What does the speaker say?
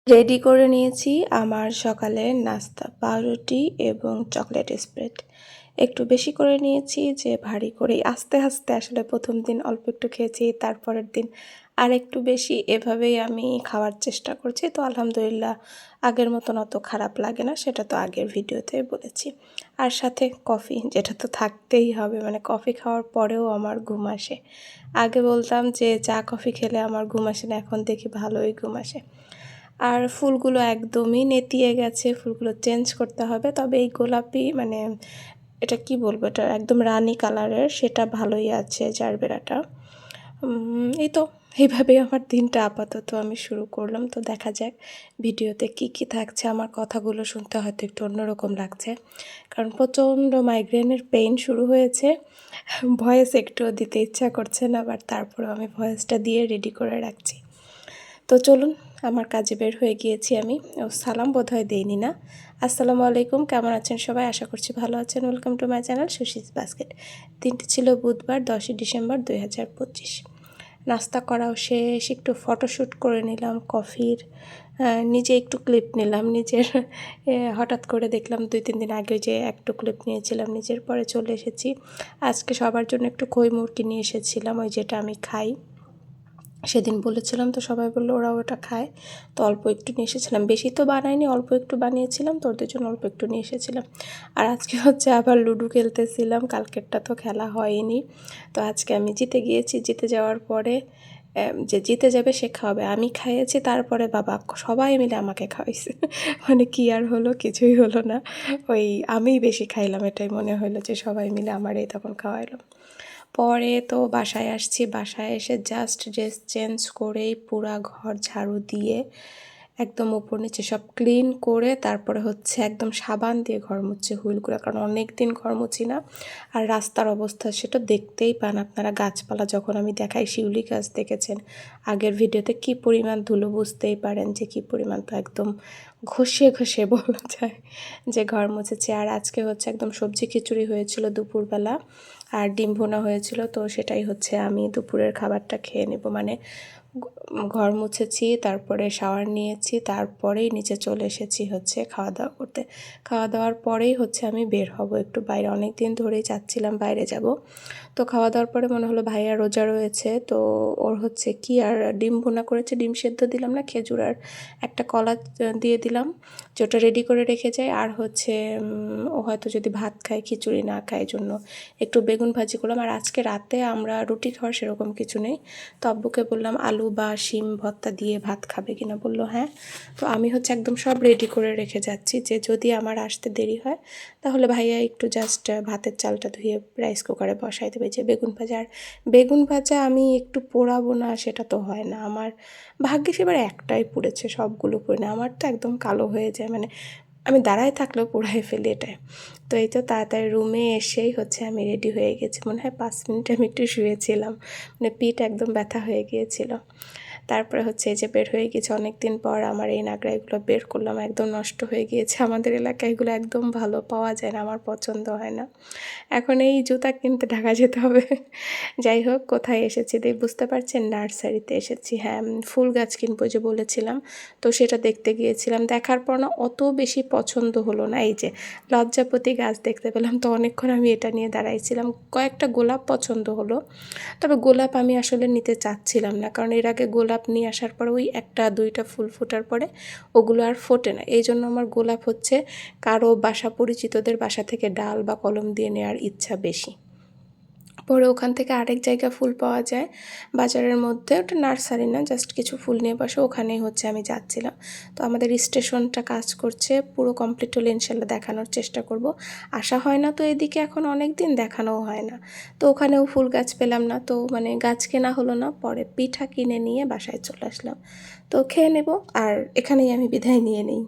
Ready করে নিয়েছি আমার সকালের নাস্তা, পাউরুটি এবং চকলেট স্প্রেড। একটু বেশি করে নিয়েছি যে ভারী করেই, আস্তে আস্তে আসলে প্রথম দিন অল্প একটু খেয়েছি, তারপরের দিন আর একটু বেশি, এভাবেই আমি খাওয়ার চেষ্টা করছি। তো আলহামদুলিল্লাহ আগের মতন অত খারাপ লাগে না, সেটা তো আগের ভিডিওতে বলেছি। আর সাথে কফি, যেটা তো থাকতেই হবে, মানে কফি খাওয়ার পরেও আমার ঘুম আসে। আগে বলতাম যে চা কফি খেলে আমার ঘুম আসে না, এখন দেখি ভালোই ঘুম আসে। আর ফুলগুলো একদমই নেতিয়ে গেছে, ফুলগুলো চেঞ্জ করতে হবে। তবে এই গোলাপি, মানে এটা কি বলবো, এটা একদম রানী কালারের, সেটা ভালোই আছে জারবেরাটা। এই তো এইভাবেই আমার দিনটা আপাতত আমি শুরু করলাম। তো দেখা যাক ভিডিওতে কি কি থাকছে। আমার কথাগুলো শুনতে হয়তো একটু অন্যরকম লাগছে, কারণ প্রচণ্ড মাইগ্রেনের পেইন শুরু হয়েছে। ভয়েস একটুও দিতে ইচ্ছা করছে না, বাট তারপরেও আমি ভয়েসটা দিয়ে রেডি করে রাখছি। তো চলুন, আমার কাজে বের হয়ে গিয়েছি আমি। সালাম বোধহয় দেইনি না। আসসালামু আলাইকুম, কেমন আছেন সবাই? আশা করছি ভালো আছেন। Welcome to my channel Sushis basket. দিনটি ছিল বুধবার, 10ই ডিসেম্বর 2025। নাস্তা করাও শেষ, একটু ফটোশ্যুট করে নিলাম কফির, নিজে একটু ক্লিপ নিলাম নিজের। হঠাৎ করে দেখলাম 2-3 দিন আগে যে একটু ক্লিপ নিয়েছিলাম নিজের, পরে চলে এসেছি। আজকে সবার জন্য একটু খই মুরগি নিয়ে এসেছিলাম, ওই যেটা আমি খাই। সেদিন বলেছিলাম তো সবাই বললো ওরা ওটা খায়, তো অল্প একটু নিয়ে এসেছিলাম। বেশি তো বানাইনি, অল্প একটু বানিয়েছিলাম, তো ওদের জন্য অল্প একটু নিয়ে এসেছিলাম। আর আজকে হচ্ছে আবার লুডো খেলতেছিলাম, কালকেরটা তো খেলা হয়নি। তো আজকে আমি জিতে গিয়েছি। জিতে যাওয়ার পরে যে জিতে যাবে সে খাওয়াবে, আমি খাইয়েছি, তারপরে বাবা সবাই মিলে আমাকে খাওয়াইছে। মানে কি আর হলো, কিছুই হলো না, ওই আমিই বেশি খাইলাম, এটাই মনে হলো যে সবাই মিলে আমারই তখন খাওয়াইলো। পরে তো বাসায় আসছি, বাসায় এসে জাস্ট ড্রেস চেঞ্জ করেই পুরা ঘর ঝাড়ু দিয়ে একদম উপর নিচে সব ক্লিন করে তারপরে হচ্ছে একদম সাবান দিয়ে ঘর মুছছে হুইলগুলো, কারণ অনেক দিন ঘর মুছি না। আর রাস্তার অবস্থা সেটা দেখতেই পান আপনারা, গাছপালা যখন আমি দেখাই, শিউলি গাছ দেখেছেন আগের ভিডিওতে, কি পরিমাণ ধুলো, বুঝতেই পারেন যে কি পরিমাণ। তো একদম ঘষে ঘষে বলা যায় যে ঘর মুছেছে। আর আজকে হচ্ছে একদম সবজি খিচুড়ি হয়েছিল দুপুরবেলা, আর ডিম ভুনা হয়েছিল। তো সেটাই হচ্ছে আমি দুপুরের খাবারটা খেয়ে নেব। মানে ঘর মুছেছি, তারপরে শাওয়ার নিয়েছি, তারপরেই নিচে চলে এসেছি হচ্ছে খাওয়া দাওয়া করতে। খাওয়া দাওয়ার পরেই হচ্ছে আমি বের হব একটু বাইরে, অনেক দিন ধরেই চাচ্ছিলাম বাইরে যাব। তো খাওয়া দাওয়ার পরে মনে হলো ভাইয়া রোজা রয়েছে, তো ওর হচ্ছে কি আর ডিম ভুনা করেছে, ডিম সেদ্ধ দিলাম না, খেজুর আর একটা কলা দিয়ে দিলাম, যে ওটা রেডি করে রেখে যায়। আর হচ্ছে ও হয়তো যদি ভাত খায়, খিচুড়ি না খায়, এই জন্য একটু বেগুন ভাজি করলাম। আর আজকে রাতে আমরা রুটি খাওয়ার সেরকম কিছু নেই, তো আব্বুকে বললাম আলু বা শিম ভর্তা দিয়ে ভাত খাবে কিনা, বললো হ্যাঁ। তো আমি হচ্ছে একদম সব রেডি করে রেখে যাচ্ছি, যে যদি আমার আসতে দেরি হয় তাহলে ভাইয়া একটু জাস্ট ভাতের চালটা ধুয়ে রাইস কুকারে বসাই দেবে। যে বেগুন ভাজা, আর বেগুন ভাজা আমি একটু পোড়াবো না সেটা তো হয় না, আমার ভাগ্যিস এবার একটাই পুড়েছে, সবগুলো পুড়ে না, আমার তো একদম কালো হয়ে যায়, মানে আমি দাঁড়ায় থাকলেও পোড়ায় ফেলি এটাই। তো এই তো তাড়াতাড়ি রুমে এসেই হচ্ছে আমি রেডি হয়ে গেছি, মনে হয় 5 মিনিট আমি একটু শুয়েছিলাম, মানে পিঠ একদম ব্যথা হয়ে গিয়েছিল। তারপরে হচ্ছে এই যে বের হয়ে গেছে, অনেক দিন পর আমার এই নাগরাইগুলো বের করলাম, একদম নষ্ট হয়ে গিয়েছে। আমাদের এলাকায় এগুলো একদম ভালো পাওয়া যায় না, আমার পছন্দ হয় না। এখন এই জুতা কিনতে ঢাকা যেতে হবে। যাই হোক, কোথায় এসেছি বুঝতে পারছেন, নার্সারিতে এসেছি। হ্যাঁ, ফুল গাছ কিনবো যে বলেছিলাম, তো সেটা দেখতে গিয়েছিলাম। দেখার পর না অত বেশি পছন্দ হলো না। এই যে লজ্জাপতি গাছ দেখতে পেলাম, তো অনেকক্ষণ আমি এটা নিয়ে দাঁড়াইছিলাম। কয়েকটা গোলাপ পছন্দ হলো, তবে গোলাপ আমি আসলে নিতে চাচ্ছিলাম না, কারণ এর আগে গোলাপ নিয়ে আসার পরে ওই 1-2টা ফুল ফোটার পরে ওগুলো আর ফোটে না। এই জন্য আমার গোলাপ হচ্ছে কারো বাসা, পরিচিতদের বাসা থেকে ডাল বা কলম দিয়ে নেওয়ার ইচ্ছা বেশি। পরে ওখান থেকে আরেক জায়গা ফুল পাওয়া যায় বাজারের মধ্যে, ওটা নার্সারি না, জাস্ট কিছু ফুল নিয়ে বসে, ওখানেই হচ্ছে আমি যাচ্ছিলাম। তো আমাদের স্টেশনটা কাজ করছে, পুরো কমপ্লিট হলে ইনশাল্লাহ দেখানোর চেষ্টা করব। আসা হয় না তো এদিকে এখন অনেক দিন, দেখানোও হয় না। তো ওখানেও ফুল গাছ পেলাম না, তো মানে গাছ কেনা হলো না। পরে পিঠা কিনে নিয়ে বাসায় চলে আসলাম, তো খেয়ে নেব। আর এখানেই আমি বিদায় নিয়ে নিই।